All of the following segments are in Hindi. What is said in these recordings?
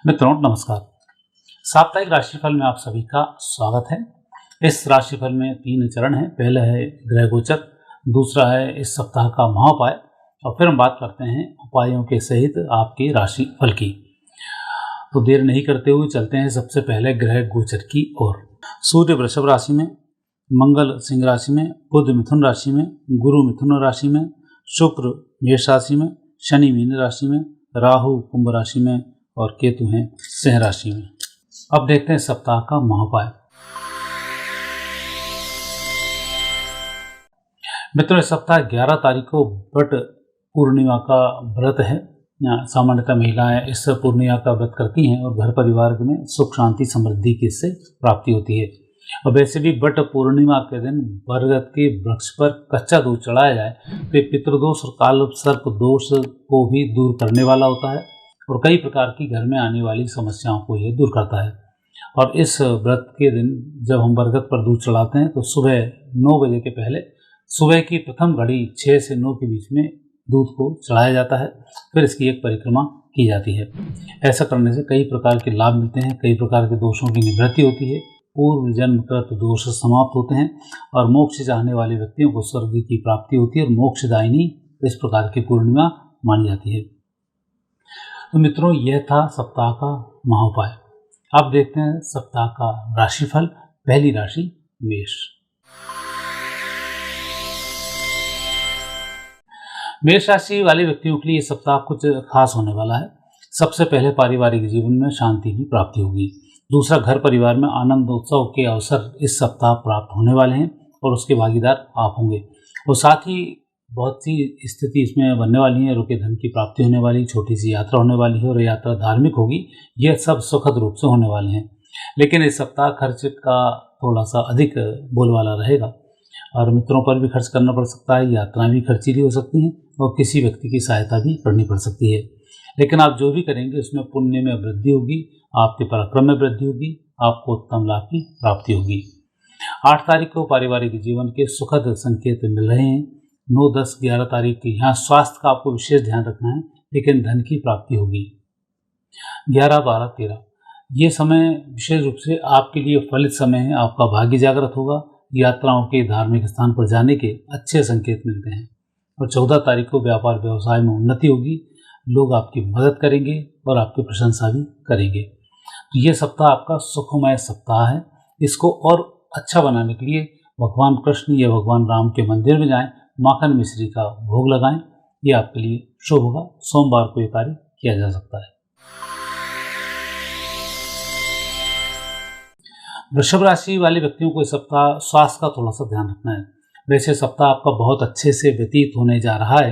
मित्रों नमस्कार। साप्ताहिक राशिफल में आप सभी का स्वागत है। इस राशिफल में 3 चरण हैं। पहला है ग्रह गोचर, दूसरा है इस सप्ताह का महाउपाय और फिर हम बात करते हैं उपायों के सहित आपके राशिफल की। तो देर नहीं करते हुए चलते हैं सबसे पहले ग्रह गोचर की ओर। सूर्य वृषभ राशि में, मंगल सिंह राशि में, बुध मिथुन राशि में, गुरु मिथुन राशि में, शुक्र मेष राशि में, शनि मीन राशि में, राहु कुंभ राशि में और केतु हैं सिंह राशि में। अब देखते हैं सप्ताह का महाउपाय। मित्रों इस सप्ताह 11 तारीख को वट पूर्णिमा का व्रत है। सामान्यतः महिलाएं इस पूर्णिमा का व्रत करती हैं और घर परिवार में सुख शांति समृद्धि की इससे प्राप्ति होती है। और वैसे भी वट पूर्णिमा के दिन बरगद के वृक्ष पर कच्चा दूध चढ़ाया जाए तो पितृदोष और काल सर्प दोष को भी दूर करने वाला होता है और कई प्रकार की घर में आने वाली समस्याओं को यह दूर करता है। और इस व्रत के दिन जब हम बरगद पर दूध चढ़ाते हैं तो सुबह 9 बजे के पहले सुबह की प्रथम घड़ी 6 से 9 के बीच में दूध को चढ़ाया जाता है। फिर इसकी एक परिक्रमा की जाती है। ऐसा करने से कई प्रकार के लाभ मिलते हैं, कई प्रकार के दोषों की निवृत्ति होती है, पूर्व जन्मकृत दोष समाप्त होते हैं और मोक्ष चाहने वाले व्यक्तियों को स्वर्ग की प्राप्ति होती है और मोक्षदायिनी इस प्रकार की पूर्णिमा मानी जाती है। तो मित्रों यह था सप्ताह का महाउपाय। अब देखते हैं सप्ताह का राशिफल। पहली राशि मेष। मेष राशि वाले व्यक्तियों के लिए सप्ताह कुछ खास होने वाला है। सबसे पहले पारिवारिक जीवन में शांति की प्राप्ति होगी। दूसरा, घर परिवार में आनंद उत्सव के अवसर इस सप्ताह प्राप्त होने वाले हैं और उसके भागीदार आप होंगे। और साथ ही बहुत सी स्थिति इसमें बनने वाली है। रुके धन की प्राप्ति होने वाली, छोटी सी यात्रा होने वाली है और यात्रा धार्मिक होगी। यह सब सुखद रूप से होने वाले हैं। लेकिन इस सप्ताह खर्च का थोड़ा सा अधिक बोलबाला रहेगा और मित्रों पर भी खर्च करना पड़ सकता है। यात्राएं भी खर्चीली हो सकती हैं और किसी व्यक्ति की सहायता भी करनी पड़ सकती है। लेकिन आप जो भी करेंगे उसमें पुण्य में वृद्धि होगी, आपके पराक्रम में वृद्धि होगी, आपको उत्तम लाभ की प्राप्ति होगी। 8 तारीख को पारिवारिक जीवन के सुखद संकेत मिल रहे हैं। 9, 10, 11 तारीख की यहाँ स्वास्थ्य का आपको विशेष ध्यान रखना है, लेकिन धन की प्राप्ति होगी। 11, 12, 13 ये समय विशेष रूप से आपके लिए फलित समय है। आपका भाग्य जागृत होगा। यात्राओं के धार्मिक स्थान पर जाने के अच्छे संकेत मिलते हैं। और 14 तारीख को व्यापार व्यवसाय में उन्नति होगी। लोग आपकी मदद करेंगे और आपकी प्रशंसा भी करेंगे। तो ये सप्ताह आपका सुखमय सप्ताह है। इसको और अच्छा बनाने के लिए भगवान कृष्ण या भगवान राम के मंदिर में जाएं, माखन मिश्री का भोग लगाएं। ये आपके लिए शुभ होगा। सोमवार को ये कार्य किया जा सकता है। वृषभ राशि वाले व्यक्तियों को इस सप्ताह स्वास्थ्य का थोड़ा सा ध्यान रखना है। वैसे सप्ताह आपका बहुत अच्छे से व्यतीत होने जा रहा है।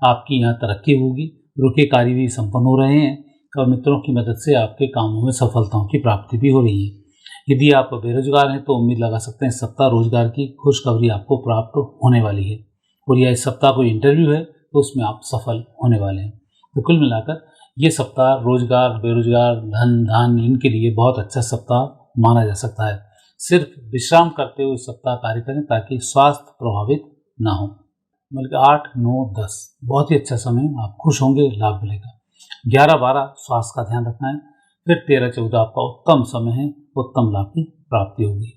आपकी यहाँ तरक्की होगी, रुके कार्य भी संपन्न हो रहे हैं और मित्रों की मदद से आपके कामों में सफलताओं की प्राप्ति भी हो रही है। यदि आप बेरोजगार हैं तो उम्मीद लगा सकते हैं इस सप्ताह रोजगार की खुशखबरी आपको प्राप्त होने वाली है। और यह इस सप्ताह कोई इंटरव्यू है तो उसमें आप सफल होने वाले हैं। तो कुल मिलाकर ये सप्ताह रोजगार, बेरोजगार, धन, धान इनके लिए बहुत अच्छा सप्ताह माना जा सकता है। सिर्फ विश्राम करते हुए सप्ताह कार्य करें ताकि स्वास्थ्य प्रभावित ना हो। बल्कि 8, 9, 10 बहुत ही अच्छा समय, आप खुश होंगे, लाभ मिलेगा। 11, 12 स्वास्थ्य का ध्यान रखना है। फिर 13, 14 आपका उत्तम समय है, उत्तम लाभ की प्राप्ति होगी।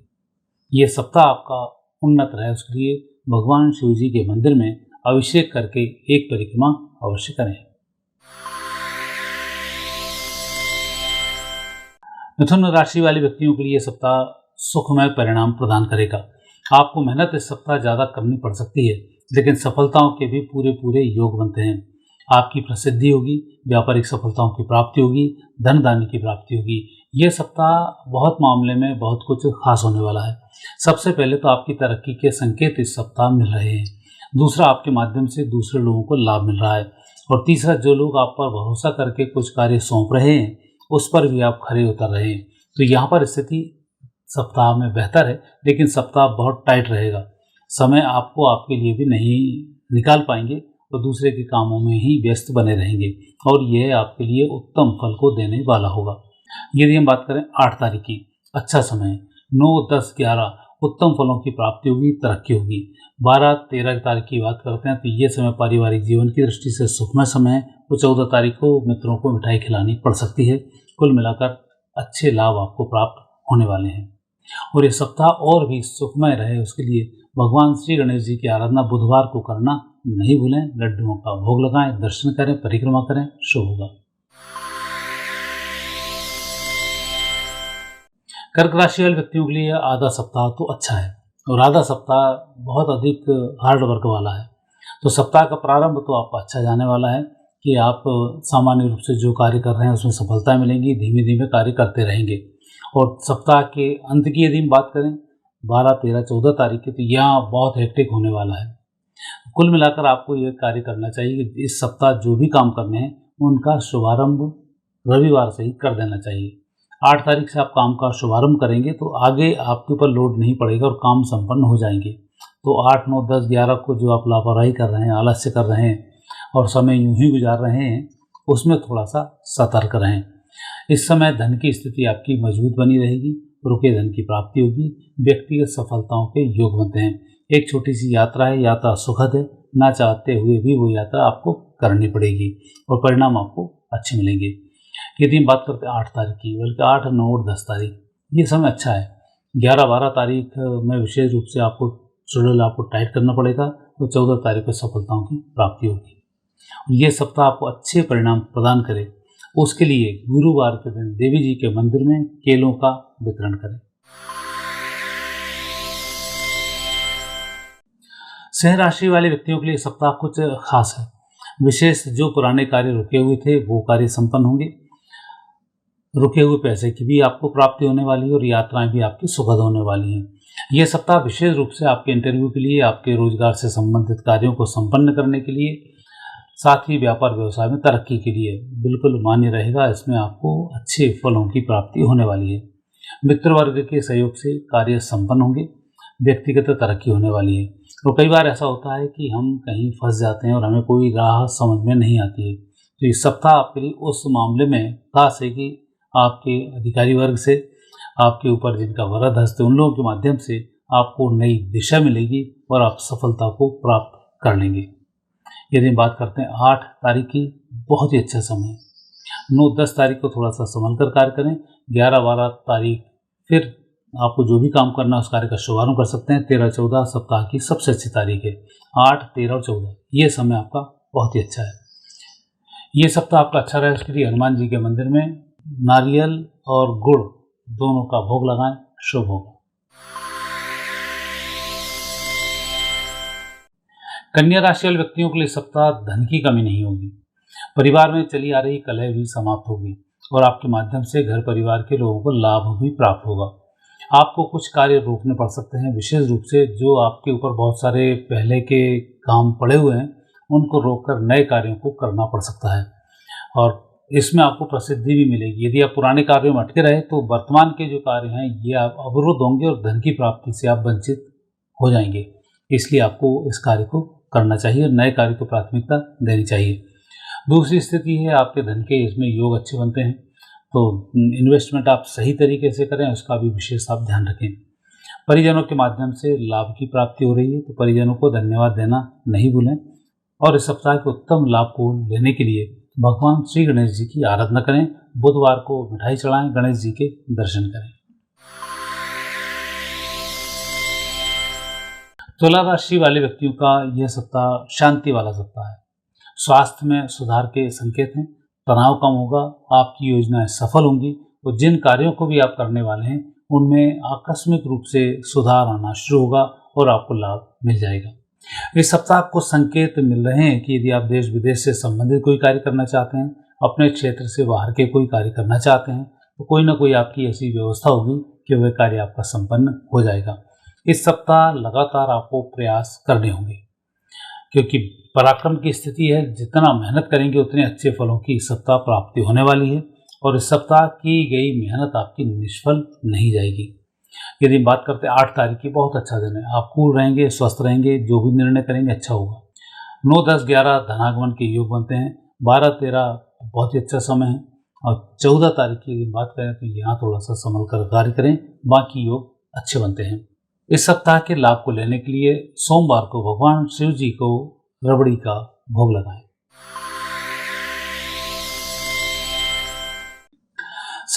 ये सप्ताह आपका उन्नत रहे उसके लिए भगवान शिव जी के मंदिर में अभिषेक करके एक परिक्रमा अवश्य करें। मिथुन राशि वाले व्यक्तियों के लिए सप्ताह सुखमय परिणाम प्रदान करेगा। आपको मेहनत इस सप्ताह ज़्यादा करनी पड़ सकती है, लेकिन सफलताओं के भी पूरे योग बनते हैं। आपकी प्रसिद्धि होगी, व्यापारिक सफलताओं की प्राप्ति होगी, धन दान की प्राप्ति होगी। ये सप्ताह बहुत मामले में बहुत कुछ खास होने वाला है। सबसे पहले तो आपकी तरक्की के संकेत इस सप्ताह मिल रहे हैं। दूसरा, आपके माध्यम से दूसरे लोगों को लाभ मिल रहा है। और तीसरा, जो लोग आप पर भरोसा करके कुछ कार्य सौंप रहे हैं उस पर भी आप खरे उतर रहे हैं। तो यहाँ पर स्थिति सप्ताह में बेहतर है, लेकिन सप्ताह बहुत टाइट रहेगा। समय आपको आपके लिए भी नहीं निकाल पाएंगे तो दूसरे के कामों में ही व्यस्त बने रहेंगे और यह आपके लिए उत्तम फल को देने वाला होगा। यदि हम बात करें 8 तारीख की, अच्छा समय 9, 10, 11 उत्तम फलों की प्राप्ति होगी, तरक्की होगी। 12, 13 तारीख की बात करते हैं तो ये समय पारिवारिक जीवन की दृष्टि से सुखमय समय है। तो 14 तारीख को मित्रों को मिठाई खिलानी पड़ सकती है। कुल मिलाकर अच्छे लाभ आपको प्राप्त होने वाले हैं। और ये सप्ताह और भी सुखमय रहे उसके लिए भगवान श्री गणेश जी की आराधना बुधवार को करना नहीं भूलें। लड्डुओं का भोग लगाएं, दर्शन करें, परिक्रमा करें, शुभ होगा। कर्क राशि वाले व्यक्तियों के लिए आधा सप्ताह तो अच्छा है और आधा सप्ताह बहुत अधिक हार्ड वर्क वाला है। तो सप्ताह का प्रारंभ तो आपका अच्छा जाने वाला है कि आप सामान्य रूप से जो कार्य कर रहे हैं उसमें सफलता मिलेंगी, धीमे धीमे कार्य करते रहेंगे। और सप्ताह के अंत की यदि हम बात करें 12, 13, 14 तारीख की, तो यहाँ बहुत हेक्टिक होने वाला है। कुल मिलाकर आपको ये कार्य करना चाहिए कि इस सप्ताह जो भी काम करने हैं उनका शुभारंभ रविवार से ही कर देना चाहिए। 8 तारीख से आप काम का शुभारंभ करेंगे तो आगे आपके ऊपर लोड नहीं पड़ेगा और काम संपन्न हो जाएंगे। तो 8, 9, 10, 11 को जो आप लापरवाही कर रहे हैं, आलस्य कर रहे हैं और समय यूं ही गुजार रहे हैं, उसमें थोड़ा सा सतर्क रहें। इस समय धन की स्थिति आपकी मजबूत बनी रहेगी, रुके धन की प्राप्ति होगी, व्यक्तिगत सफलताओं के योग बनते हैं। एक छोटी सी यात्रा है, यात्रा सुखद है, ना चाहते हुए भी वो यात्रा आपको करनी पड़ेगी और परिणाम आपको अच्छे मिलेंगे। यदि हम बात करते हैं 8 तारीख की, बल्कि 8, 9 और 10 तारीख, ये समय अच्छा है। 11, 12 तारीख में विशेष रूप से आपको शेड्यूल आपको टाइट करना पड़ेगा, तो 14 तारीख को सफलताओं की प्राप्ति होगी। ये सप्ताह आपको अच्छे परिणाम प्रदान करे, उसके लिए गुरुवार के दिन देवी जी के मंदिर में केलों का वितरण करें। सिंह राशि वाले व्यक्तियों के लिए सप्ताह कुछ खास है। विशेष जो पुराने कार्य रुके हुए थे वो कार्य संपन्न होंगे, रुके हुए पैसे की भी आपको प्राप्ति होने वाली है और यात्राएं भी आपकी सुखद होने वाली हैं। यह सप्ताह विशेष रूप से आपके इंटरव्यू के लिए, आपके रोजगार से संबंधित कार्यों को संपन्न करने के लिए, साथ ही व्यापार व्यवसाय में तरक्की के लिए बिल्कुल मान्य रहेगा। इसमें आपको अच्छे फलों की प्राप्ति होने वाली है। मित्र वर्ग के सहयोग से कार्य संपन्न होंगे, व्यक्तिगत तरक्की होने वाली है। तो कई बार ऐसा होता है कि हम कहीं फंस जाते हैं और हमें कोई राह समझ में नहीं आती है, तो इस सप्ताह आपके लिए उस मामले में खास है कि आपके अधिकारी वर्ग से, आपके ऊपर जिनका वरद हस्त है, उन लोगों के माध्यम से आपको नई दिशा मिलेगी और आप सफलता को प्राप्त कर लेंगे। यदि बात करते हैं 8 तारीख की, बहुत ही अच्छा समय है। 9, 10 तारीख को थोड़ा सा संभल कर कार्य करें। 11, 12 तारीख फिर आपको जो भी काम करना है उस कार्य का शुभारंभ कर सकते हैं। 13, 14 सप्ताह की सबसे अच्छी तारीख है। 8, 13 और 14 ये समय आपका बहुत ही अच्छा है। ये सप्ताह आपका अच्छा रहे, उसके लिए हनुमान जी के मंदिर में नारियल और गुड़ दोनों का भोग लगाएं, शुभ होगा। कन्या राशि वाले व्यक्तियों के लिए सप्ताह धन की कमी नहीं होगी। परिवार में चली आ रही कलह भी समाप्त होगी और आपके माध्यम से घर परिवार के लोगों को लाभ भी प्राप्त होगा। आपको कुछ कार्य रोकने पड़ सकते हैं, विशेष रूप से जो आपके ऊपर बहुत सारे पहले के काम पड़े हुए हैं उनको रोककर नए कार्यों को करना पड़ सकता है और इसमें आपको प्रसिद्धि भी मिलेगी। यदि आप पुराने कार्यों में अटके रहे तो वर्तमान के जो कार्य हैं ये आप अवरुद्ध होंगे और धन की प्राप्ति से आप वंचित हो जाएंगे। इसलिए आपको इस कार्य को करना चाहिए और नए कार्य को प्राथमिकता देनी चाहिए। दूसरी स्थिति है आपके धन के, इसमें योग अच्छे बनते हैं, तो इन्वेस्टमेंट आप सही तरीके से करें, उसका भी विशेष आप ध्यान रखें। परिजनों के माध्यम से लाभ की प्राप्ति हो रही है, तो परिजनों को धन्यवाद देना नहीं भूलें और इस सप्ताह के उत्तम लाभ को लेने के लिए भगवान श्री गणेश जी की आराधना करें। बुधवार को मिठाई चढ़ाएं, गणेश जी के दर्शन करें। तुला राशि वाले व्यक्तियों का यह सप्ताह शांति वाला सप्ताह है। स्वास्थ्य में सुधार के संकेत हैं, तनाव कम होगा, आपकी योजनाएं सफल होंगी और जिन कार्यों को भी आप करने वाले हैं उनमें आकस्मिक रूप से सुधार आना शुरू होगा और आपको लाभ मिल जाएगा। इस सप्ताह आपको संकेत मिल रहे हैं कि यदि आप देश विदेश से संबंधित कोई कार्य करना चाहते हैं, अपने क्षेत्र से बाहर के कोई कार्य करना चाहते हैं, तो कोई ना कोई आपकी ऐसी व्यवस्था होगी कि वह कार्य आपका संपन्न हो जाएगा। इस सप्ताह लगातार आपको प्रयास करने होंगे क्योंकि पराक्रम की स्थिति है। जितना मेहनत करेंगे उतने अच्छे फलों की इस सप्ताह प्राप्ति होने वाली है और इस सप्ताह की गई मेहनत आपकी निष्फल नहीं जाएगी। यदि बात करते हैं 8 तारीख की, बहुत अच्छा दिन है। आप कूल रहेंगे, स्वस्थ रहेंगे, जो भी निर्णय करेंगे अच्छा होगा। 9, 10, 11 धनागमन के योग बनते हैं। 12, 13 बहुत ही अच्छा समय है और 14 तारीख की यदि बात करें तो यहाँ थोड़ा सा संभल कर कार्य करें, बाकी योग अच्छे बनते हैं। इस सप्ताह के लाभ को लेने के लिए सोमवार को भगवान शिव जी को रबड़ी का भोग लगाएं।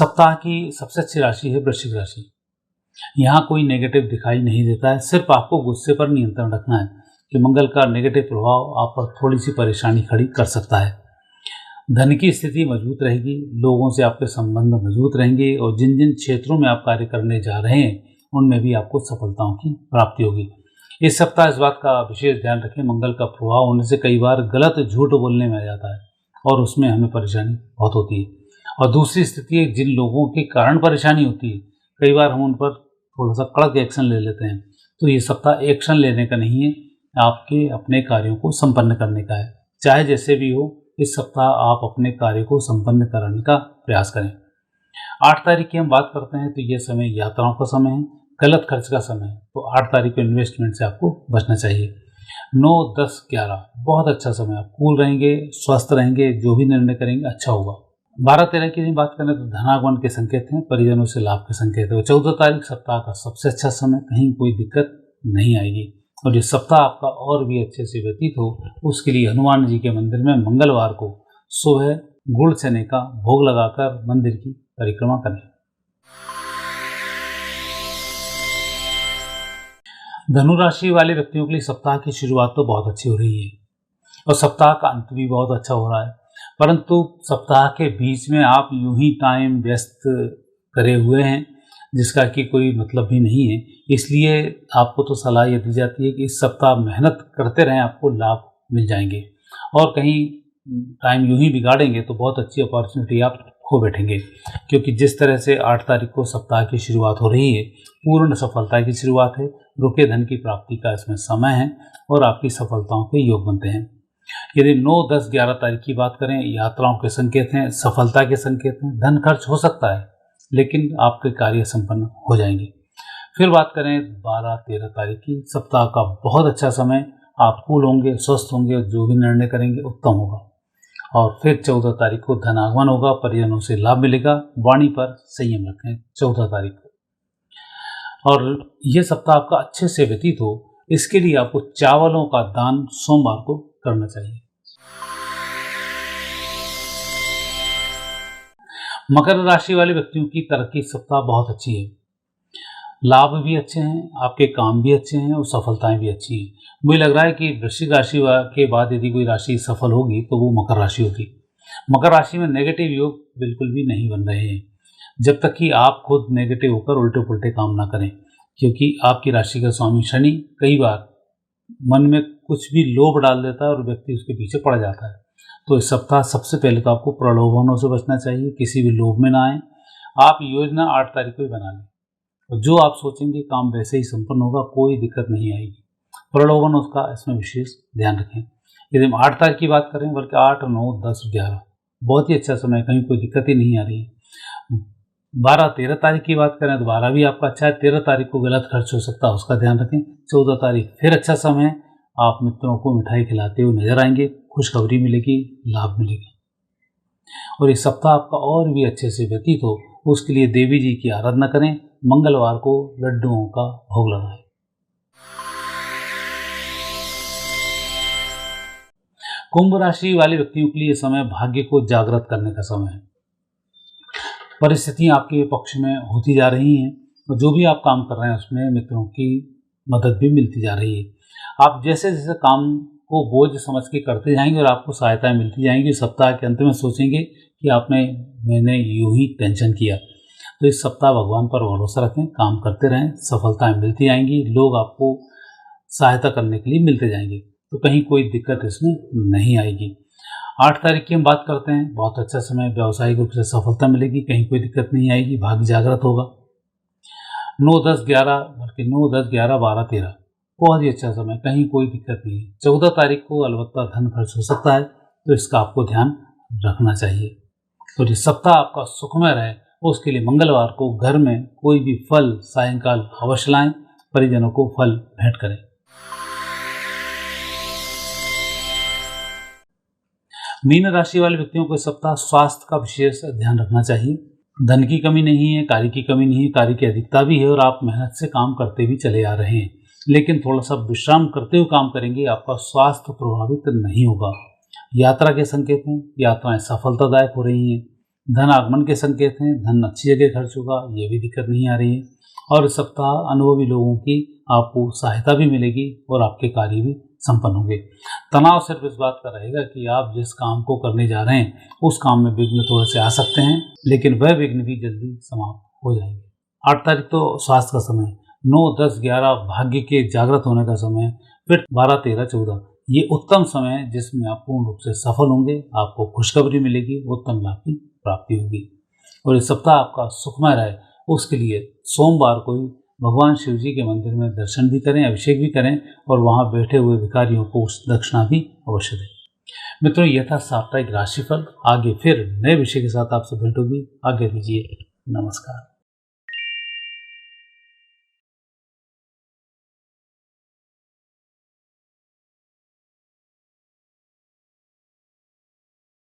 सप्ताह की सबसे अच्छी राशि है वृश्चिक राशि। यहाँ कोई नेगेटिव दिखाई नहीं देता है, सिर्फ आपको गुस्से पर नियंत्रण रखना है कि मंगल का नेगेटिव प्रभाव आप पर थोड़ी सी परेशानी खड़ी कर सकता है। धन की स्थिति मजबूत रहेगी, लोगों से आपके संबंध मजबूत रहेंगे और जिन जिन क्षेत्रों में आप कार्य करने जा रहे हैं उनमें भी आपको सफलताओं की प्राप्ति होगी। इस सप्ताह इस बात का विशेष ध्यान रखें, मंगल का प्रभाव होने से कई बार गलत झूठ बोलने में आ जाता है और उसमें हमें परेशानी बहुत होती है। और दूसरी स्थिति है, जिन लोगों के कारण परेशानी होती है कई बार हम उन पर थोड़ा सा कड़क एक्शन ले लेते हैं, तो ये सप्ताह एक्शन लेने का नहीं है, आपके अपने कार्यों को संपन्न करने का है। चाहे जैसे भी हो, इस सप्ताह आप अपने कार्य को संपन्न कराने का प्रयास करें। 8 तारीख की हम बात करते हैं तो यह समय यात्राओं का समय है, गलत खर्च का समय है, तो 8 तारीख को इन्वेस्टमेंट से आपको बचना चाहिए। 9, 10, 11 बहुत अच्छा समय, आप कूल रहेंगे, स्वस्थ रहेंगे, जो भी निर्णय करेंगे अच्छा होगा। 12, 13 की बात करें तो धनागमन के संकेत हैं, परिजनों से लाभ के संकेत है। 14 तारीख सप्ताह का सबसे अच्छा समय, कहीं कोई दिक्कत नहीं आएगी। और ये सप्ताह आपका और भी अच्छे से व्यतीत हो उसके लिए हनुमान जी के मंदिर में मंगलवार को सुबह गुड़ चने का भोग लगाकर मंदिर की परिक्रमा करें। धनु राशि वाले व्यक्तियों के लिए सप्ताह की शुरुआत तो बहुत अच्छी हो रही है और सप्ताह का अंत भी बहुत अच्छा हो रहा है, परंतु सप्ताह के बीच में आप यूं ही टाइम व्यस्त करे हुए हैं जिसका कि कोई मतलब भी नहीं है। इसलिए आपको तो सलाह ये दी जाती है कि इस सप्ताह मेहनत करते रहें, आपको लाभ मिल जाएंगे। और कहीं टाइम यूं ही बिगाड़ेंगे तो बहुत अच्छी अपॉर्चुनिटी आप खो बैठेंगे, क्योंकि जिस तरह से 8 तारीख को सप्ताह की शुरुआत हो रही है, पूर्ण सफलता की शुरुआत है, रुके धन की प्राप्ति का इसमें समय है और आपकी सफलताओं के योग बनते हैं। यदि 9, 10, 11 तारीख की बात करें, यात्राओं के संकेत हैं, सफलता के संकेत हैं, धन खर्च हो सकता है लेकिन आपके कार्य संपन्न हो जाएंगे। फिर बात करें 12, 13 तारीख की, सप्ताह का बहुत अच्छा समय, आप कूल होंगे, स्वस्थ होंगे और जो भी निर्णय करेंगे उत्तम होगा। और फिर 14 तारीख को धन आगमन होगा, परिजनों से लाभ मिलेगा, वाणी पर संयम रखें 14 तारीख को। और यह सप्ताह आपका अच्छे से व्यतीत हो इसके लिए आपको चावलों का दान सोमवार को करना चाहिए। मकर राशि वाले व्यक्तियों की तरक्की सप्ताह बहुत अच्छी है, लाभ भी अच्छे हैं, आपके काम भी अच्छे हैं और सफलताएं भी अच्छी हैं। मुझे लग रहा है कि वृश्चिक राशि के बाद यदि कोई राशि सफल होगी तो वो मकर राशि होगी। मकर राशि में नेगेटिव योग बिल्कुल भी नहीं बन रहे हैं जब तक कि आप खुद नेगेटिव होकर उल्टे पुल्टे काम ना करें, क्योंकि आपकी राशि का स्वामी शनि कई बार मन में कुछ भी लोभ डाल देता है और व्यक्ति उसके पीछे पड़ जाता है। तो इस सप्ताह सबसे पहले तो आपको प्रलोभनों से बचना चाहिए, किसी भी लोभ में ना आए। आप योजना 8 तारीख को ही बना लें और जो आप सोचेंगे काम वैसे ही संपन्न होगा, कोई दिक्कत नहीं आएगी। प्रलोभन उसका इसमें विशेष ध्यान रखें। यदि हम 8 तारीख की बात करें, बल्कि 8, 9, 10, 11 बहुत ही अच्छा समय, कहीं कोई दिक्कत ही नहीं आ रही है। 12, 13 तारीख की बात करें तो 12 भी आपका अच्छा है। 13 तारीख को गलत खर्च हो सकता है, उसका ध्यान रखें। 14 तारीख फिर अच्छा समय है, आप मित्रों को मिठाई खिलाते हुए नजर आएंगे, खुशखबरी मिलेगी, लाभ मिलेगा। और इस सप्ताह आपका और भी अच्छे से व्यतीत हो उसके लिए देवी जी की आराधना करें, मंगलवार को लड्डुओं का भोग लगाएं। कुंभ राशि वाले व्यक्तियों के लिए समय भाग्य को जागृत करने का समय है। परिस्थितियां आपके पक्ष में होती जा रही हैं और जो भी आप काम कर रहे हैं उसमें मित्रों की मदद भी मिलती जा रही है। आप जैसे जैसे काम को बोझ समझ के करते जाएंगे और आपको सहायताएं मिलती जाएंगी। सप्ताह के अंत में सोचेंगे कि मैंने यूं ही टेंशन किया। तो इस सप्ताह भगवान पर भरोसा रखें, काम करते रहें, सफलताएं मिलती आएंगी, लोग आपको सहायता करने के लिए मिलते जाएंगे, तो कहीं कोई दिक्कत इसमें नहीं आएगी। 8 तारीख की हम बात करते हैं, बहुत अच्छा समय, व्यावसायिक रूप से सफलता मिलेगी, कहीं कोई दिक्कत नहीं आएगी, भाग्य जागृत होगा। 9, 10, 11 बल्कि 9, 10, 11, 12, 13 बहुत ही अच्छा समय, कहीं कोई दिक्कत नहीं है। 14 तारीख को अलबत्ता धन खर्च हो सकता है, तो इसका आपको ध्यान रखना चाहिए। तो ये सप्ताह आपका सुखमय रहे उसके लिए मंगलवार को घर में कोई भी फल सायंकाल अवश्य लाएं, परिजनों को फल भेंट करें। मीन राशि वाले व्यक्तियों को इस सप्ताह स्वास्थ्य का विशेष ध्यान रखना चाहिए। धन की कमी नहीं है, कार्य की कमी नहीं है, कार्य की अधिकता भी है और आप मेहनत से काम करते भी चले आ रहे हैं, लेकिन थोड़ा सा विश्राम करते हुए काम करेंगे, आपका स्वास्थ्य प्रभावित नहीं होगा। यात्रा के संकेत हैं, यात्राएं सफलतादायक हो रही हैं, धन आगमन के संकेत हैं, धन अच्छी जगह खर्च होगा, ये भी दिक्कत नहीं आ रही है। और इस सप्ताह अनुभवी लोगों की आपको सहायता भी मिलेगी और आपके कार्य भी संपन्न होंगे। तनाव सिर्फ इस बात का रहेगा कि आप जिस काम को करने जा रहे हैं उस काम में विघ्न थोड़े से आ सकते हैं, लेकिन वह विघ्न भी जल्दी समाप्त हो जाएंगे। 8 तारीख तो स्वास्थ्य का समय, 9, 10, 11 भाग्य के जागृत होने का समय, फिर 12, 13, 14 ये उत्तम समय है जिसमें आप पूर्ण रूप से सफल होंगे, आपको खुशखबरी मिलेगी, उत्तम लाभ की प्राप्ति होगी। और इस सप्ताह आपका सुखमय रहे उसके लिए सोमवार को ही भगवान शिव जी के मंदिर में दर्शन भी करें, अभिषेक भी करें और वहां बैठे हुए भिखारियों को उस दक्षिणा भी अवश्य दें। मित्रों, यह था साप्ताहिक राशिफल। आगे फिर नए विषय के साथ आपसे भेंट होगी। आगे दीजिए, नमस्कार।